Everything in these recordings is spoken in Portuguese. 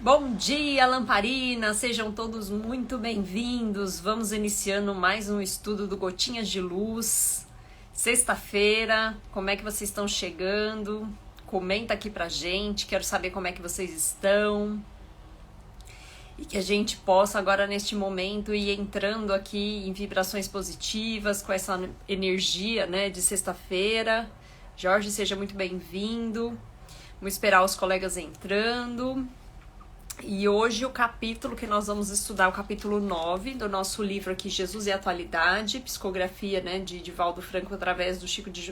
Bom dia, Lamparina! Sejam todos muito bem-vindos. Vamos iniciando mais um estudo do Gotinhas de Luz. Sexta-feira, como é que vocês estão chegando? Comenta aqui pra gente, quero saber como é que vocês estão. E que a gente possa agora neste momento ir entrando aqui em vibrações positivas com essa energia, né, de sexta-feira. Jorge, seja muito bem-vindo. Vamos esperar os colegas entrando. E hoje o capítulo que nós vamos estudar é o capítulo 9 do nosso livro aqui, Jesus e a Atualidade, psicografia, né, de Divaldo Franco através do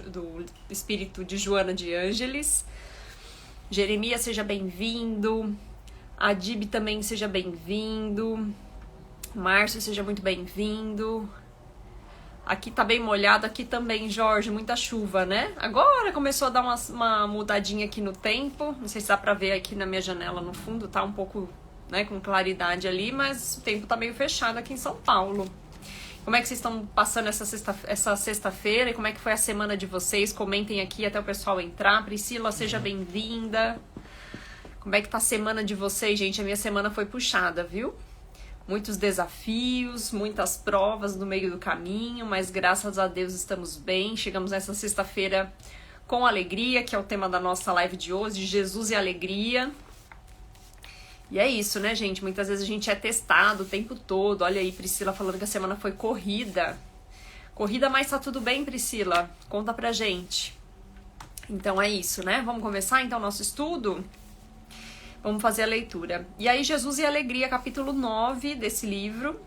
do espírito de Joana de Ângeles. Jeremias, seja bem-vindo. Adib também seja bem-vindo. Márcio, seja muito bem-vindo. Aqui tá bem molhado, aqui também, Jorge, muita chuva, né? Agora começou a dar uma mudadinha aqui no tempo. Não sei se dá pra ver aqui na minha janela no fundo, tá um pouco, né, com claridade ali, mas o tempo tá meio fechado aqui em São Paulo. Como é que vocês estão passando essa sexta-feira e como é que foi a semana de vocês? Comentem aqui até o pessoal entrar. Priscila, seja bem-vinda. Como é que tá a semana de vocês, gente? A minha semana foi puxada, viu? Muitos desafios, muitas provas no meio do caminho, mas graças a Deus estamos bem. Chegamos nessa sexta-feira com alegria, que é o tema da nossa live de hoje, Jesus e Alegria. E é isso, né, gente? Muitas vezes a gente é testado o tempo todo. Olha aí, Priscila falando que a semana foi corrida. Corrida, mas tá tudo bem, Priscila? Conta pra gente. Então é isso, né? Vamos começar então o nosso estudo? Vamos fazer a leitura. E aí, Jesus e Alegria, capítulo 9 desse livro.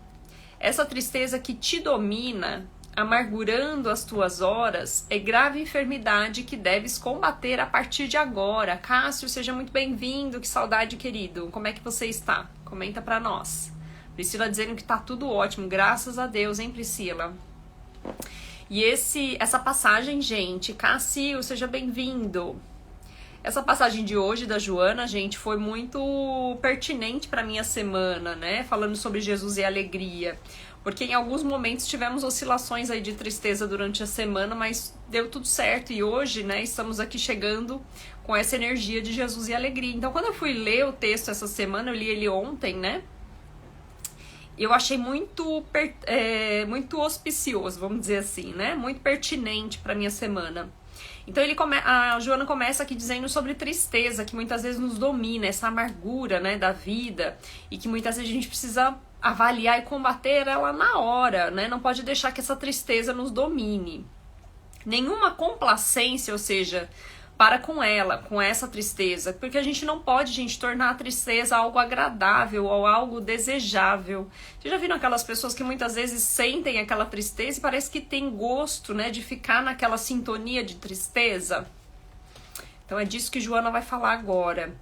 Essa tristeza que te domina, amargurando as tuas horas, é grave enfermidade que deves combater a partir de agora. Cássio, seja muito bem-vindo. Que saudade, querido. Como é que você está? Comenta pra nós. Priscila dizendo que tá tudo ótimo. Graças a Deus, hein, Priscila? E essa passagem, gente. Cássio, seja bem-vindo. Essa passagem de hoje da Joana, gente, foi muito pertinente para minha semana, né? Falando sobre Jesus e alegria. Porque em alguns momentos tivemos oscilações aí de tristeza durante a semana, mas deu tudo certo. E hoje, né, estamos aqui chegando com essa energia de Jesus e alegria. Então, quando eu fui ler o texto essa semana, eu li ele ontem, né? Eu achei muito auspicioso, vamos dizer assim, né? Muito pertinente para minha semana. Então a Joana começa aqui dizendo sobre tristeza, que muitas vezes nos domina, essa amargura, né, da vida, e que muitas vezes a gente precisa avaliar e combater ela na hora, né? Não pode deixar que essa tristeza nos domine. Nenhuma complacência, ou seja, para com ela, com essa tristeza, porque a gente não pode, gente, tornar a tristeza algo agradável ou algo desejável. Vocês já viram aquelas pessoas que muitas vezes sentem aquela tristeza e parece que tem gosto, né, de ficar naquela sintonia de tristeza? Então é disso que Joana vai falar agora.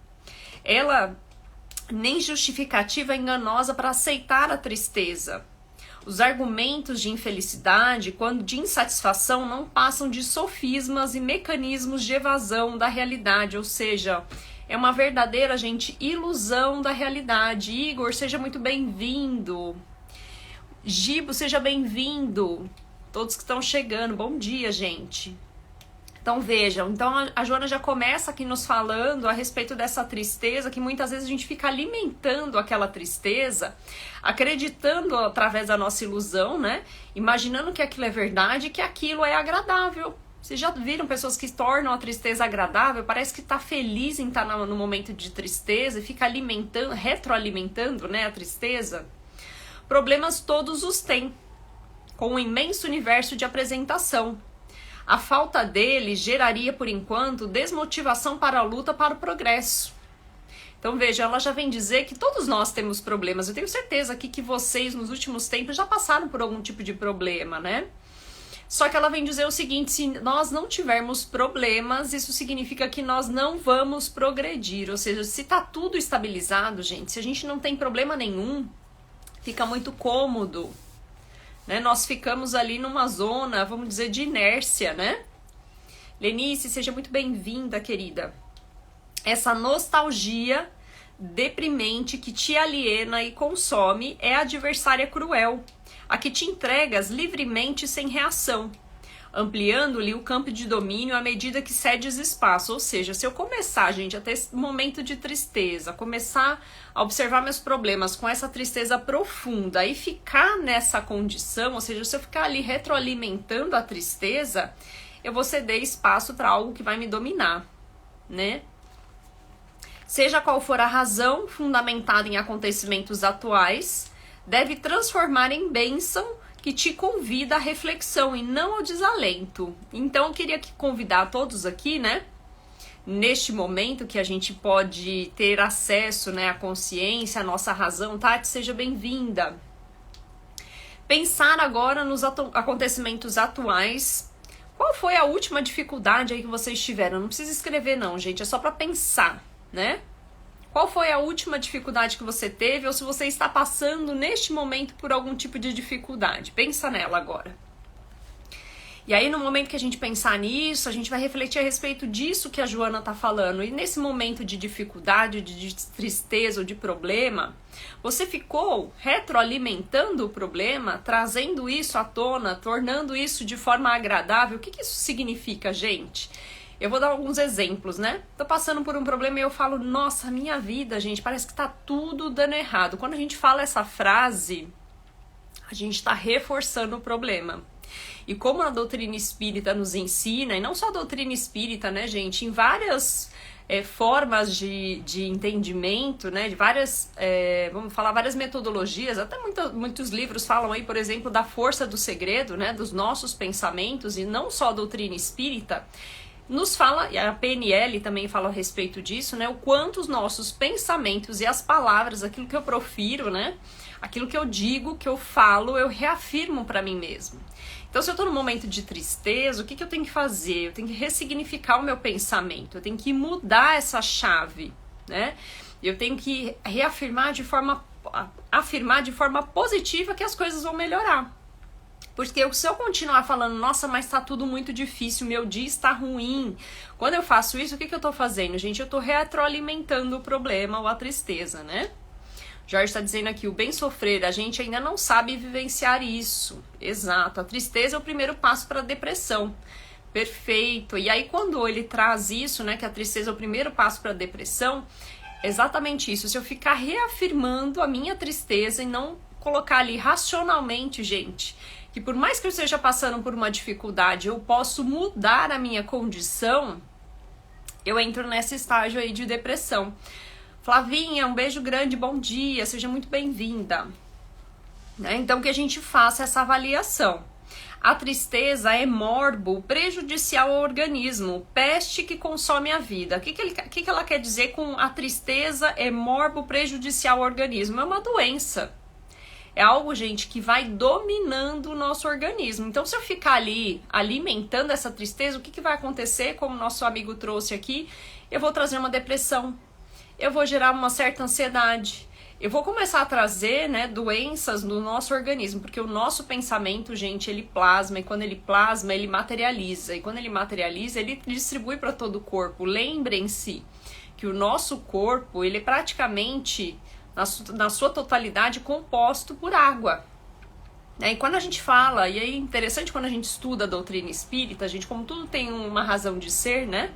Ela nem justificativa enganosa para aceitar a tristeza. Os argumentos de infelicidade, quando de insatisfação, não passam de sofismas e mecanismos de evasão da realidade, ou seja, é uma verdadeira, gente, ilusão da realidade. Igor, seja muito bem-vindo. Gibo, seja bem-vindo. Todos que estão chegando, bom dia, gente. Então vejam, a Joana já começa aqui nos falando a respeito dessa tristeza, que muitas vezes a gente fica alimentando aquela tristeza, acreditando através da nossa ilusão, né? Imaginando que aquilo é verdade e que aquilo é agradável. Vocês já viram pessoas que tornam a tristeza agradável? Parece que tá feliz em estar no momento de tristeza e fica alimentando, retroalimentando, né, a tristeza. Problemas todos os têm, com um imenso universo de apresentação. A falta dele geraria, por enquanto, desmotivação para a luta para o progresso. Então, veja, ela já vem dizer que todos nós temos problemas. Eu tenho certeza aqui que vocês, nos últimos tempos, já passaram por algum tipo de problema, né? Só que ela vem dizer o seguinte, se nós não tivermos problemas, isso significa que nós não vamos progredir. Ou seja, se tá tudo estabilizado, gente, se a gente não tem problema nenhum, fica muito cômodo. Né? Nós ficamos ali numa zona, vamos dizer, de inércia, né? Lenice, seja muito bem-vinda, querida. Essa nostalgia deprimente que te aliena e consome é a adversária cruel, a que te entregas livremente sem reação. ampliando ali o campo de domínio à medida que cedes espaço. Ou seja, se eu começar, gente, a ter esse momento de tristeza, começar a observar meus problemas com essa tristeza profunda e ficar nessa condição, ou seja, se eu ficar ali retroalimentando a tristeza, eu vou ceder espaço para algo que vai me dominar, né? Seja qual for a razão fundamentada em acontecimentos atuais, deve transformar em bênção que te convida à reflexão e não ao desalento. Então, eu queria convidar todos aqui, né? Neste momento que a gente pode ter acesso, né, à consciência, à nossa razão. Tati, seja bem-vinda. Pensar agora nos acontecimentos atuais. Qual foi a última dificuldade aí que vocês tiveram? Não precisa escrever não, gente, é só para pensar, né? Qual foi a última dificuldade que você teve ou se você está passando neste momento por algum tipo de dificuldade? Pensa nela agora. E aí, no momento que a gente pensar nisso, a gente vai refletir a respeito disso que a Joana está falando. E nesse momento de dificuldade, de tristeza ou de problema, você ficou retroalimentando o problema, trazendo isso à tona, tornando isso de forma agradável. O que isso significa, gente? Eu vou dar alguns exemplos, né? Tô passando por um problema e eu falo, nossa, minha vida, gente, parece que tá tudo dando errado. Quando a gente fala essa frase, a gente tá reforçando o problema. E como a doutrina espírita nos ensina, e não só a doutrina espírita, né, gente, em várias formas de entendimento, né, de várias, vamos falar, várias metodologias, até muitos livros falam aí, por exemplo, da força do segredo, né, dos nossos pensamentos, e não só a doutrina espírita, nos fala, e a PNL também fala a respeito disso, né, o quanto os nossos pensamentos e as palavras, aquilo que eu profiro, né, aquilo que eu digo, que eu falo, eu reafirmo para mim mesmo. Então, se eu tô num momento de tristeza, o que eu tenho que fazer? Eu tenho que ressignificar o meu pensamento, eu tenho que mudar essa chave, né? Eu tenho que afirmar de forma positiva que as coisas vão melhorar. Porque se eu continuar falando, nossa, mas tá tudo muito difícil, meu dia está ruim. Quando eu faço isso, o que eu tô fazendo, gente? Eu tô retroalimentando o problema ou a tristeza, né? Jorge está dizendo aqui, o bem sofrer, a gente ainda não sabe vivenciar isso. Exato, a tristeza é o primeiro passo para a depressão. Perfeito. E aí quando ele traz isso, né, que a tristeza é o primeiro passo para a depressão, exatamente isso. Se eu ficar reafirmando a minha tristeza e não colocar ali racionalmente, gente, que por mais que eu esteja passando por uma dificuldade, eu posso mudar a minha condição, eu entro nesse estágio aí de depressão. Flavinha, um beijo grande, bom dia, seja muito bem-vinda. Né? Então, que a gente faça essa avaliação. A tristeza é morbo prejudicial ao organismo, peste que consome a vida. O que ela quer dizer com a tristeza é morbo prejudicial ao organismo? É uma doença. É algo, gente, que vai dominando o nosso organismo. Então, se eu ficar ali alimentando essa tristeza, o que vai acontecer? Como nosso amigo trouxe aqui, eu vou trazer uma depressão. Eu vou gerar uma certa ansiedade, eu vou começar a trazer, né, doenças no nosso organismo, porque o nosso pensamento, gente, ele plasma, e quando ele plasma, ele materializa, e quando ele materializa, ele distribui para todo o corpo. Lembrem-se que o nosso corpo, ele é praticamente, na sua totalidade, composto por água. E quando a gente fala, e é interessante quando a gente estuda a doutrina espírita, gente, como tudo tem uma razão de ser, né,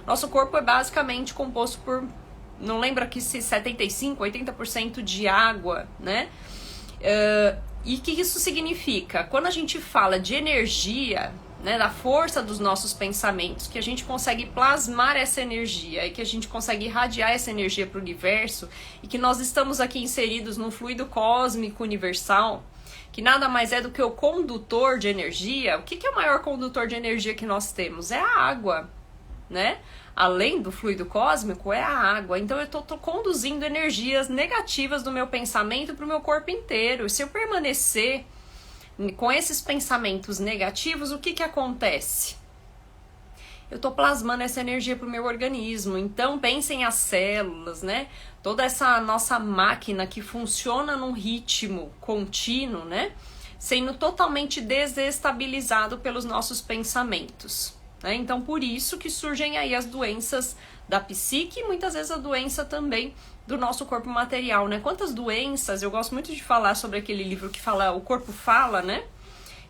nosso corpo é basicamente composto por, não lembro aqui se 75%, 80% de água, né? E o que isso significa? Quando a gente fala de energia, né, da força dos nossos pensamentos, que a gente consegue plasmar essa energia e que a gente consegue irradiar essa energia para o universo e que nós estamos aqui inseridos num fluido cósmico universal, que nada mais é do que o condutor de energia. O que é o maior condutor de energia que nós temos? É a água, né? Além do fluido cósmico, é a água. Então eu tô conduzindo energias negativas do meu pensamento para o meu corpo inteiro. Se eu permanecer com esses pensamentos negativos, o que acontece? Eu tô plasmando essa energia para o meu organismo. Então pensem as células, né? Toda essa nossa máquina que funciona num ritmo contínuo, né? Sendo totalmente desestabilizado pelos nossos pensamentos. Então, por isso que surgem aí as doenças da psique e muitas vezes a doença também do nosso corpo material, né? Quantas doenças, eu gosto muito de falar sobre aquele livro que fala O Corpo Fala, né?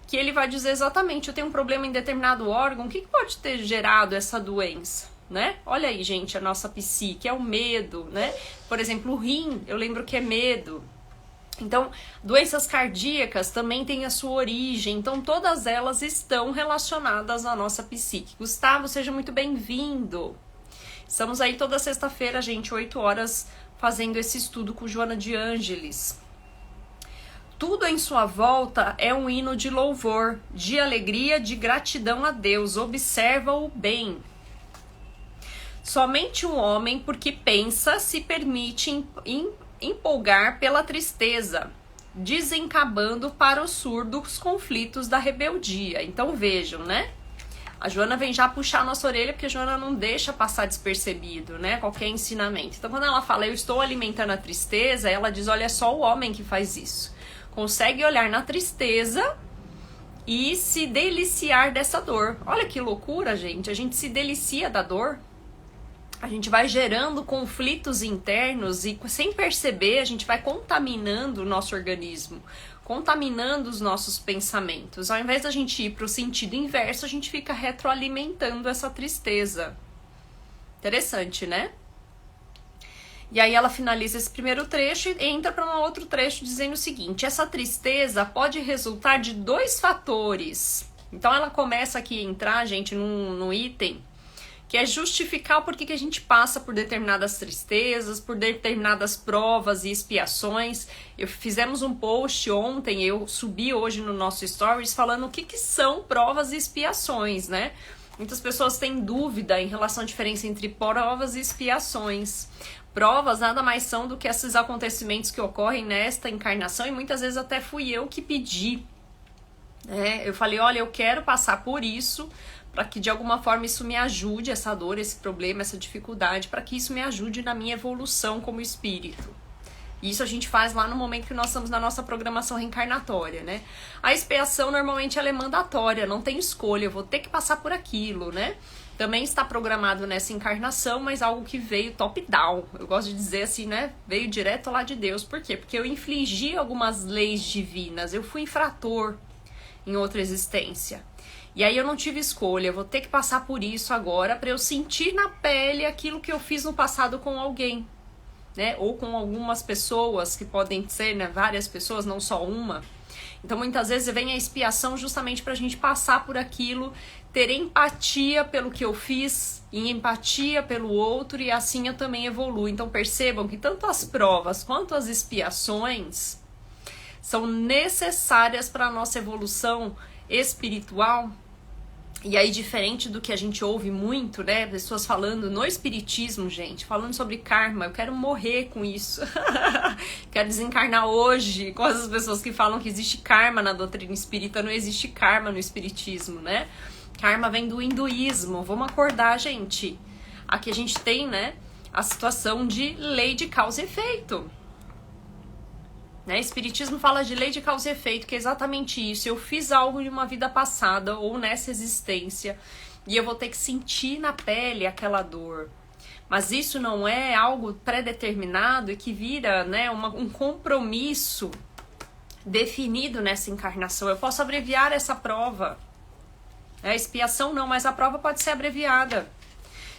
que ele vai dizer exatamente, eu tenho um problema em determinado órgão, o que pode ter gerado essa doença, né? Olha aí, gente, a nossa psique, é o medo, né? Por exemplo, o rim, eu lembro que é medo. Então, doenças cardíacas também têm a sua origem, então todas elas estão relacionadas à nossa psique. Gustavo, seja muito bem-vindo. Estamos aí toda sexta-feira, gente, 8 horas, fazendo esse estudo com Joana de Ângeles. Tudo em sua volta é um hino de louvor, de alegria, de gratidão a Deus. Observa-o bem. Somente um homem, porque pensa, se permite empolgar pela tristeza, desencabando para o surdo os conflitos da rebeldia. Então vejam, né? A Joana vem já puxar a nossa orelha, porque a Joana não deixa passar despercebido, né? Qualquer ensinamento. Então quando ela fala, eu estou alimentando a tristeza, ela diz, olha, é só o homem que faz isso. Consegue olhar na tristeza e se deliciar dessa dor. Olha que loucura, gente. A gente se delicia da dor. A gente vai gerando conflitos internos e, sem perceber, a gente vai contaminando o nosso organismo, contaminando os nossos pensamentos. Ao invés da gente ir para o sentido inverso, a gente fica retroalimentando essa tristeza. Interessante, né? E aí ela finaliza esse primeiro trecho e entra para um outro trecho dizendo o seguinte, essa tristeza pode resultar de 2 fatores. Então ela começa aqui a entrar, gente, no item que é justificar o porquê que a gente passa por determinadas tristezas, por determinadas provas e expiações. Fizemos um post ontem, eu subi hoje no nosso stories falando o que são provas e expiações, né? Muitas pessoas têm dúvida em relação à diferença entre provas e expiações. Provas nada mais são do que esses acontecimentos que ocorrem nesta encarnação e muitas vezes até fui eu que pedi. Eu falei, olha, eu quero passar por isso, para que de alguma forma isso me ajude, essa dor, esse problema, essa dificuldade, para que isso me ajude na minha evolução como espírito. Isso a gente faz lá no momento que nós estamos na nossa programação reencarnatória, né? A expiação normalmente ela é mandatória, não tem escolha, eu vou ter que passar por aquilo, né? Também está programado nessa encarnação, mas algo que veio top-down. Eu gosto de dizer assim, né? Veio direto lá de Deus. Por quê? Porque eu infligi algumas leis divinas, eu fui infrator em outra existência. E aí eu não tive escolha, eu vou ter que passar por isso agora para eu sentir na pele aquilo que eu fiz no passado com alguém, né? Ou com algumas pessoas, que podem ser, né, várias pessoas, não só uma. Então muitas vezes vem a expiação justamente para a gente passar por aquilo, ter empatia pelo que eu fiz e empatia pelo outro e assim eu também evoluo. Então percebam que tanto as provas quanto as expiações são necessárias para a nossa evolução espiritual. E aí, diferente do que a gente ouve muito, né? Pessoas falando no espiritismo, gente, falando sobre karma, eu quero morrer com isso. Quero desencarnar hoje com essas pessoas que falam que existe karma na doutrina espírita. Não existe karma no espiritismo, né? Karma vem do hinduísmo. Vamos acordar, gente. Aqui a gente tem, né, a situação de lei de causa e efeito. Né? Espiritismo fala de lei de causa e efeito, que é exatamente isso. Eu fiz algo em uma vida passada ou nessa existência e eu vou ter que sentir na pele aquela dor. Mas isso não é algo pré-determinado e que vira, né, um compromisso definido nessa encarnação. Eu posso abreviar essa prova. A expiação não, mas a prova pode ser abreviada.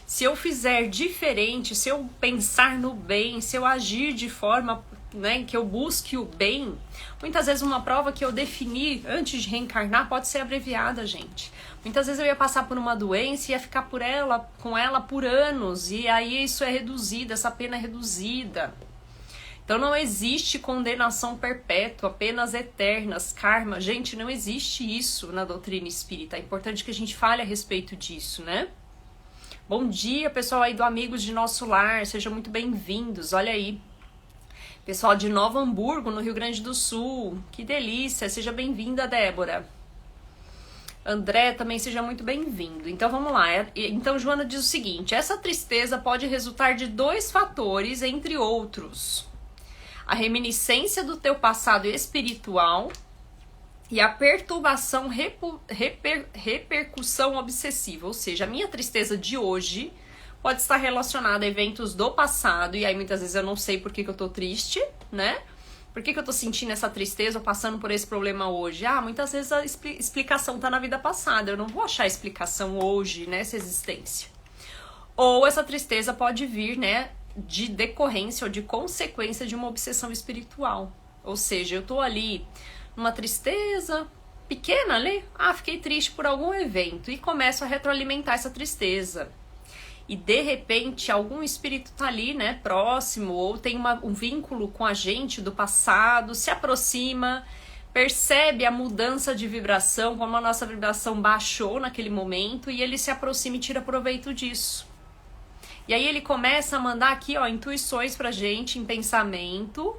Se eu fizer diferente, se eu pensar no bem, se eu agir de forma, né, que eu busque o bem, muitas vezes uma prova que eu defini antes de reencarnar pode ser abreviada, gente. Muitas vezes eu ia passar por uma doença e ia ficar com ela por anos, e aí isso é reduzido, essa pena é reduzida. Então não existe condenação perpétua, penas eternas, karma. Gente, não existe isso na doutrina espírita. É importante que a gente fale a respeito disso, né? Bom dia, pessoal aí do Amigos de Nosso Lar, sejam muito bem-vindos, olha aí. Pessoal de Novo Hamburgo, no Rio Grande do Sul, que delícia, seja bem-vinda, Débora. André, também seja muito bem-vindo. Então vamos lá, então Joana diz o seguinte, essa tristeza pode resultar de 2 fatores, entre outros. A reminiscência do teu passado espiritual e a perturbação, repercussão obsessiva, ou seja, a minha tristeza de hoje pode estar relacionada a eventos do passado, e aí muitas vezes eu não sei por que eu tô triste, né? Por que eu tô sentindo essa tristeza ou passando por esse problema hoje? Muitas vezes a explicação tá na vida passada. Eu não vou achar explicação hoje nessa existência. Ou essa tristeza pode vir, né, de decorrência ou de consequência de uma obsessão espiritual. Ou seja, eu tô ali numa tristeza pequena ali, fiquei triste por algum evento e começo a retroalimentar essa tristeza. E de repente algum espírito tá ali, né, próximo, ou tem um vínculo com a gente do passado, se aproxima, percebe a mudança de vibração, como a nossa vibração baixou naquele momento, e ele se aproxima e tira proveito disso. E aí ele começa a mandar aqui, ó, intuições pra gente em pensamento,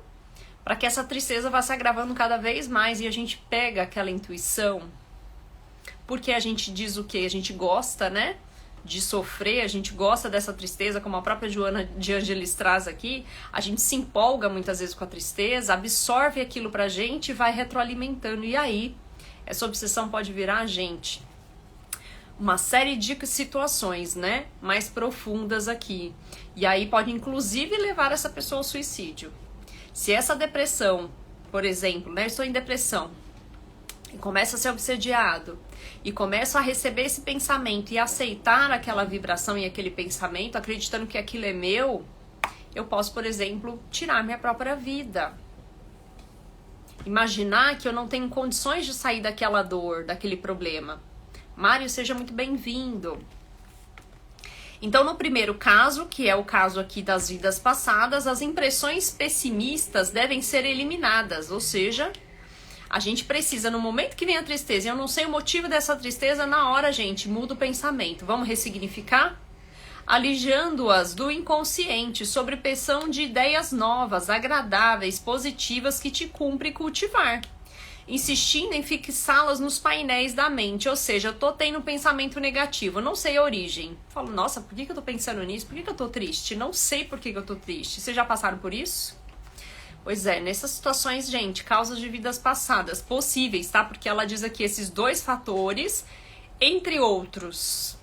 para que essa tristeza vá se agravando cada vez mais, e a gente pega aquela intuição, porque a gente diz o quê? A gente gosta, né, de sofrer, a gente gosta dessa tristeza, como a própria Joana de Ângeles traz aqui, a gente se empolga muitas vezes com a tristeza, absorve aquilo pra gente e vai retroalimentando, e aí essa obsessão pode virar a gente uma série de situações, né, mais profundas aqui, e aí pode inclusive levar essa pessoa ao suicídio. Se essa depressão, por exemplo, né, estou em depressão, e começa a ser obsediado, e começo a receber esse pensamento e aceitar aquela vibração e aquele pensamento, acreditando que aquilo é meu, eu posso, por exemplo, tirar minha própria vida. Imaginar que eu não tenho condições de sair daquela dor, daquele problema. Mário, seja muito bem-vindo. Então, no primeiro caso, que é o caso aqui das vidas passadas, as impressões pessimistas devem ser eliminadas, ou seja, a gente precisa, no momento que vem a tristeza, e eu não sei o motivo dessa tristeza, na hora, gente, muda o pensamento. Vamos ressignificar? Alijando-as do inconsciente, sob pressão de ideias novas, agradáveis, positivas que te cumpre cultivar. Insistindo em fixá-las nos painéis da mente, ou seja, eu tô tendo um pensamento negativo, eu não sei a origem. Falo, nossa, por que eu tô pensando nisso? Por que eu tô triste? Não sei por que eu tô triste. Vocês já passaram por isso? Pois é, nessas situações, gente, causas de vidas passadas possíveis, tá? Porque ela diz aqui esses dois fatores, entre outros,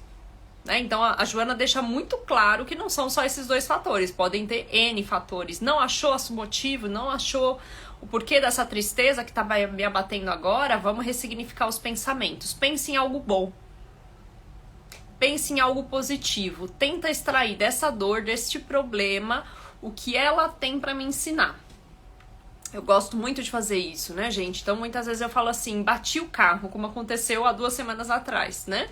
né? Então a Joana deixa muito claro que não são só esses dois fatores, podem ter N fatores. Não achou o motivo, não achou o porquê dessa tristeza que tá me abatendo agora? Vamos ressignificar os pensamentos. Pense em algo bom. Pense em algo positivo. Tenta extrair dessa dor, deste problema, o que ela tem pra me ensinar. Eu gosto muito de fazer isso, né, gente? Então, muitas vezes eu falo assim, bati o carro, como aconteceu há 2 semanas atrás, né?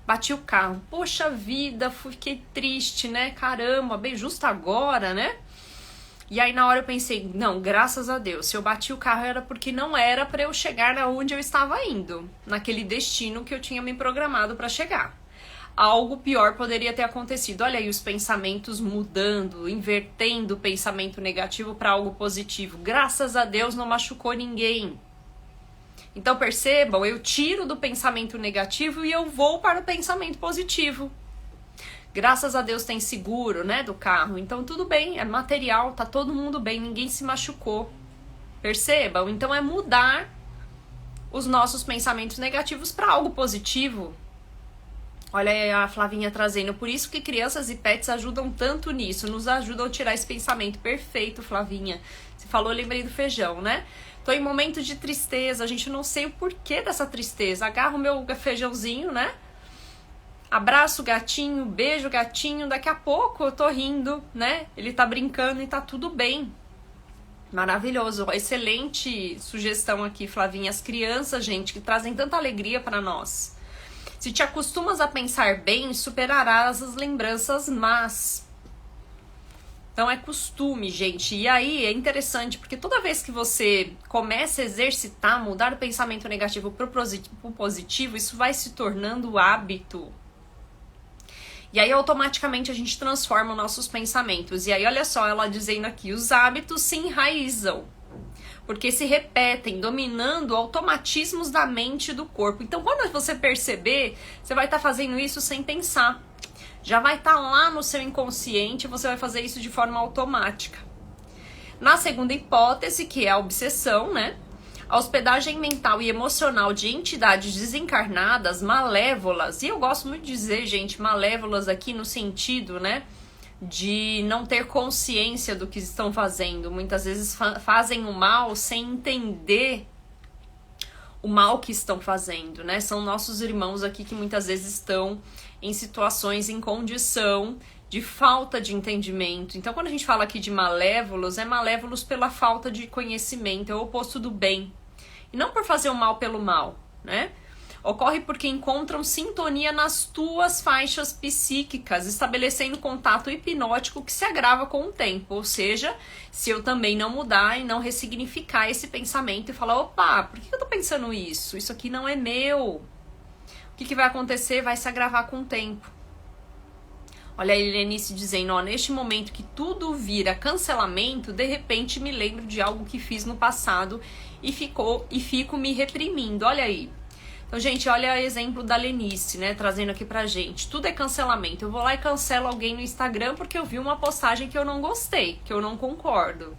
Bati o carro. Poxa vida, fiquei triste, né? Caramba, bem justo agora, né? E aí, na hora eu pensei, não, graças a Deus, se eu bati o carro era porque não era pra eu chegar aonde eu estava indo, naquele destino que eu tinha me programado pra chegar. Algo pior poderia ter acontecido. Olha aí os pensamentos mudando, invertendo o pensamento negativo para algo positivo. Graças a Deus não machucou ninguém. Então percebam, eu tiro do pensamento negativo e eu vou para o pensamento positivo. Graças a Deus tem seguro, né, do carro. Então tudo bem, é material, tá todo mundo bem, ninguém se machucou. Percebam? Então é mudar os nossos pensamentos negativos para algo positivo. Olha aí a Flavinha trazendo, por isso que crianças e pets ajudam tanto nisso, nos ajudam a tirar esse pensamento. Perfeito, Flavinha. Você falou, eu lembrei do feijão, né? Tô em momento de tristeza, a gente não sei o porquê dessa tristeza. Agarro o meu feijãozinho, né? Abraço o gatinho, beijo o gatinho, daqui a pouco eu tô rindo, né? Ele tá brincando e tá tudo bem. Maravilhoso, excelente sugestão aqui, Flavinha. As crianças, gente, que trazem tanta alegria pra nós. Se te acostumas a pensar bem, superarás as lembranças más. Então é costume, gente. E aí é interessante, porque toda vez que você começa a exercitar, mudar o pensamento negativo para o positivo, isso vai se tornando hábito. E aí automaticamente a gente transforma os nossos pensamentos. E aí olha só, ela dizendo aqui, os hábitos se enraizam. Porque se repetem, dominando automatismos da mente e do corpo. Então, quando você perceber, você vai estar fazendo isso sem pensar. Já vai estar lá no seu inconsciente, você vai fazer isso de forma automática. Na segunda hipótese, que é a obsessão, né? A hospedagem mental e emocional de entidades desencarnadas, malévolas. E eu gosto muito de dizer, gente, malévolas aqui no sentido, né? de não ter consciência do que estão fazendo. Muitas vezes fazem o mal sem entender o mal que estão fazendo, né? São nossos irmãos aqui que muitas vezes estão em situações, em condição de falta de entendimento. Então, quando a gente fala aqui de malévolos, é malévolos pela falta de conhecimento, é o oposto do bem. E não por fazer o mal pelo mal, né? Ocorre porque encontram sintonia nas tuas faixas psíquicas, estabelecendo contato hipnótico que se agrava com o tempo. Ou seja, se eu também não mudar e não ressignificar esse pensamento e falar, opa, por que eu tô pensando isso? Isso aqui não é meu. O que vai acontecer? Vai se agravar com o tempo. Olha a Helenice dizendo, ó, neste momento que tudo vira cancelamento, de repente me lembro de algo que fiz no passado e fico me reprimindo. Olha aí. Então, gente, olha o exemplo da Lenice, né, trazendo aqui pra gente. Tudo é cancelamento. Eu vou lá e cancelo alguém no Instagram porque eu vi uma postagem que eu não gostei, que eu não concordo.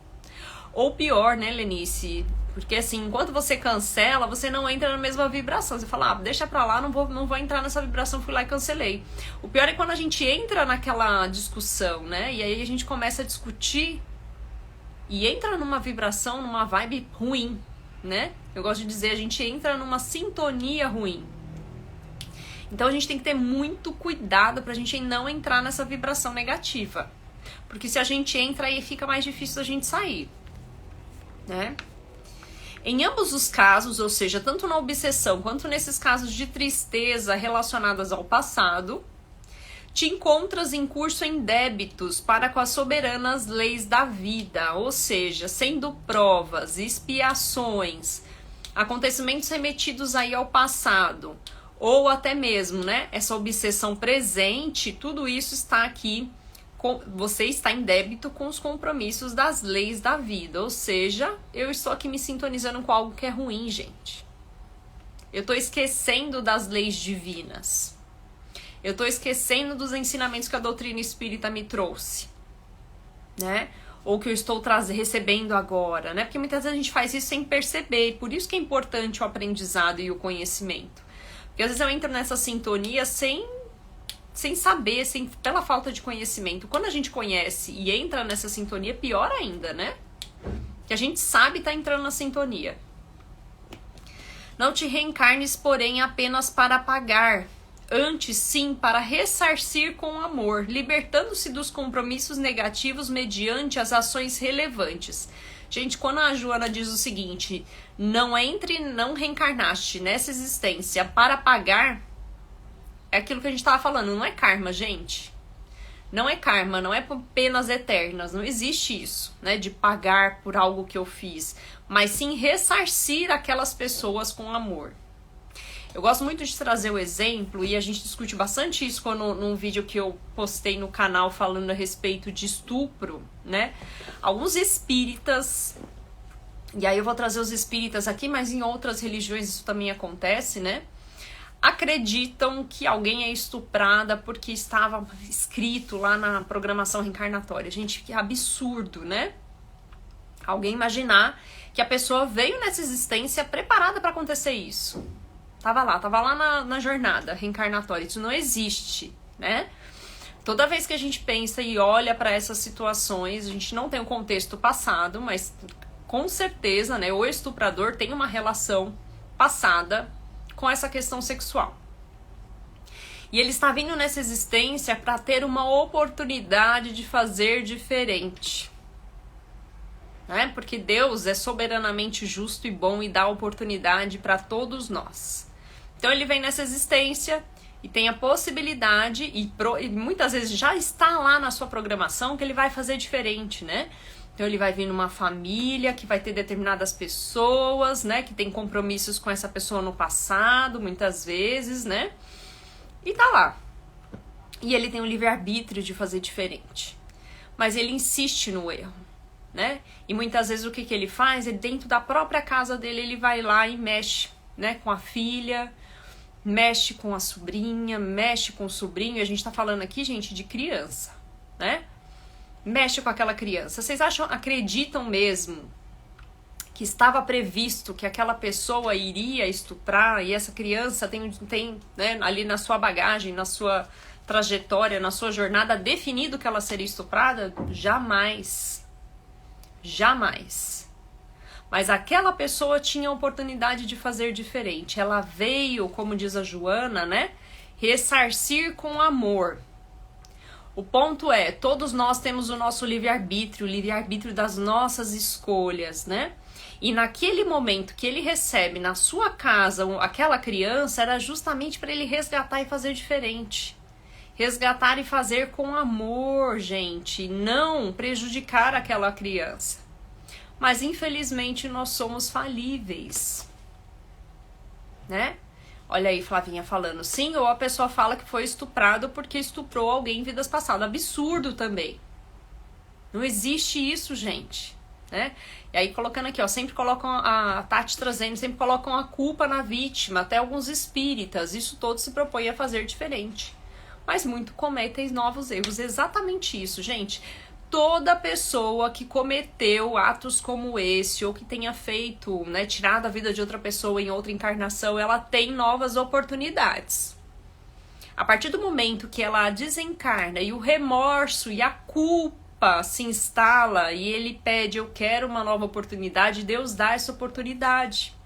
Ou pior, né, Lenice? Porque assim, enquanto você cancela, você não entra na mesma vibração. Você fala, deixa pra lá, não vou entrar nessa vibração, fui lá e cancelei. O pior é quando a gente entra naquela discussão, né, e aí a gente começa a discutir e entra numa vibração, numa vibe ruim, né? Eu gosto de dizer, a gente entra numa sintonia ruim. Então a gente tem que ter muito cuidado pra gente não entrar nessa vibração negativa. Porque se a gente entra, aí fica mais difícil da gente sair, né? Em ambos os casos, ou seja, tanto na obsessão quanto nesses casos de tristeza relacionadas ao passado, te encontras em curso em débitos para com as soberanas leis da vida, ou seja, sendo provas, expiações, acontecimentos remetidos aí ao passado, ou até mesmo, né, essa obsessão presente, tudo isso está aqui, você está em débito com os compromissos das leis da vida, ou seja, eu estou aqui me sintonizando com algo que é ruim, gente. Eu estou esquecendo das leis divinas. Eu estou esquecendo dos ensinamentos que a doutrina espírita me trouxe, né? Ou que eu estou recebendo agora, né? Porque muitas vezes a gente faz isso sem perceber, por isso que é importante o aprendizado e o conhecimento. Porque às vezes eu entro nessa sintonia sem saber, pela falta de conhecimento. Quando a gente conhece e entra nessa sintonia, pior ainda, né? Que a gente sabe tá entrando na sintonia. Não te reencarnes, porém, apenas para pagar. Antes, sim, para ressarcir com amor, libertando-se dos compromissos negativos mediante as ações relevantes. Gente, quando a Joana diz o seguinte, não reencarnaste nessa existência para pagar, é aquilo que a gente estava falando, não é karma, gente. Não é karma, não é penas eternas, não existe isso, né, de pagar por algo que eu fiz, mas sim ressarcir aquelas pessoas com amor. Eu gosto muito de trazer o exemplo, e a gente discute bastante isso num vídeo que eu postei no canal falando a respeito de estupro, né? Alguns espíritas, e aí eu vou trazer os espíritas aqui, mas em outras religiões isso também acontece, né? Acreditam que alguém é estuprada porque estava escrito lá na programação reencarnatória. Gente, que absurdo, né? Alguém imaginar que a pessoa veio nessa existência preparada para acontecer isso. Tava lá na jornada reencarnatória. Isso não existe, né? Toda vez que a gente pensa e olha para essas situações, a gente não tem o contexto passado, mas com certeza, né, o estuprador tem uma relação passada com essa questão sexual. E ele está vindo nessa existência para ter uma oportunidade de fazer diferente. Né? Porque Deus é soberanamente justo e bom e dá oportunidade para todos nós. Então ele vem nessa existência e tem a possibilidade, e muitas vezes já está lá na sua programação, que ele vai fazer diferente, né? Então ele vai vir numa família que vai ter determinadas pessoas, né? Que tem compromissos com essa pessoa no passado, muitas vezes, né? E tá lá. E ele tem o livre-arbítrio de fazer diferente. Mas ele insiste no erro, né? E muitas vezes o que ele faz? Ele, dentro da própria casa dele, ele vai lá e mexe, né? Com a filha, mexe com a sobrinha, mexe com o sobrinho. E a gente tá falando aqui, gente, de criança, né? Mexe com aquela criança. Vocês acreditam mesmo que estava previsto que aquela pessoa iria estuprar e essa criança tem né, ali na sua bagagem, trajetória, na sua jornada, definido que ela seria estuprada? Jamais. Jamais. Mas aquela pessoa tinha a oportunidade de fazer diferente. Ela veio, como diz a Joana, né? Ressarcir com amor. O ponto é, todos nós temos o nosso livre-arbítrio, o livre-arbítrio das nossas escolhas, né? E naquele momento que ele recebe na sua casa aquela criança, era justamente para ele resgatar e fazer diferente. Resgatar e fazer com amor, gente, não prejudicar aquela criança. Mas infelizmente nós somos falíveis, né? Olha aí, Flavinha falando, sim, ou a pessoa fala que foi estuprado porque estuprou alguém em vidas passadas. Absurdo também. Não existe isso, gente, né? E aí colocando aqui, ó, sempre colocam a Tati trazendo, sempre colocam a culpa na vítima, até alguns espíritas. Isso todo se propõe a fazer diferente. Mas muito cometem novos erros. Exatamente isso, gente. Toda pessoa que cometeu atos como esse, ou que tenha feito, né, tirado a vida de outra pessoa em outra encarnação, ela tem novas oportunidades. A partir do momento que ela desencarna e o remorso e a culpa se instala e ele pede, eu quero uma nova oportunidade, Deus dá essa oportunidade.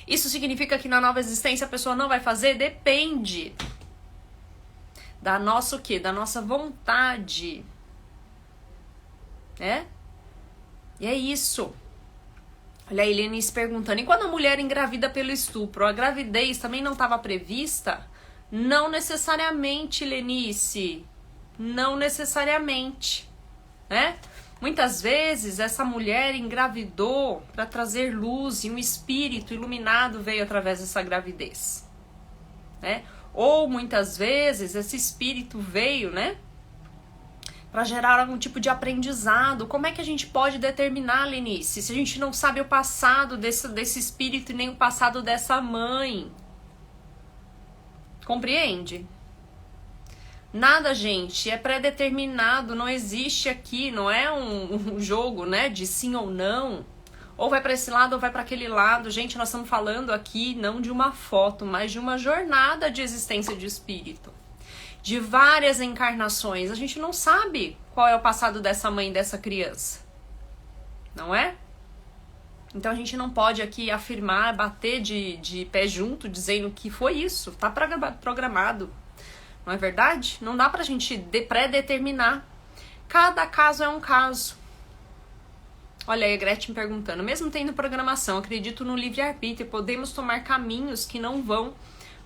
Isso significa que na nova existência a pessoa não vai fazer? Depende da nossa o quê? Da nossa vontade. E é isso. Olha a Helenice perguntando, e quando a mulher engravida pelo estupro, a gravidez também não estava prevista? Não necessariamente, Helenice. Não necessariamente, né? Muitas vezes essa mulher engravidou para trazer luz e um espírito iluminado veio através dessa gravidez, né? Ou muitas vezes esse espírito veio, né, para gerar algum tipo de aprendizado. Como é que a gente pode determinar, Lenice, se a gente não sabe o passado desse espírito e nem o passado dessa mãe? Compreende? Nada, gente, é pré-determinado, não existe aqui, não é um jogo, né, de sim ou não. Ou vai para esse lado ou vai para aquele lado. Gente, nós estamos falando aqui não de uma foto, mas de uma jornada de existência de espírito. De várias encarnações. A gente não sabe qual é o passado dessa mãe e dessa criança. Não é? Então a gente não pode aqui afirmar, bater de pé junto, dizendo que foi isso. Tá programado. Não é verdade? Não dá pra gente pré-determinar. Cada caso é um caso. Olha aí a Gretchen perguntando, mesmo tendo programação, acredito no livre-arbítrio, podemos tomar caminhos que não vão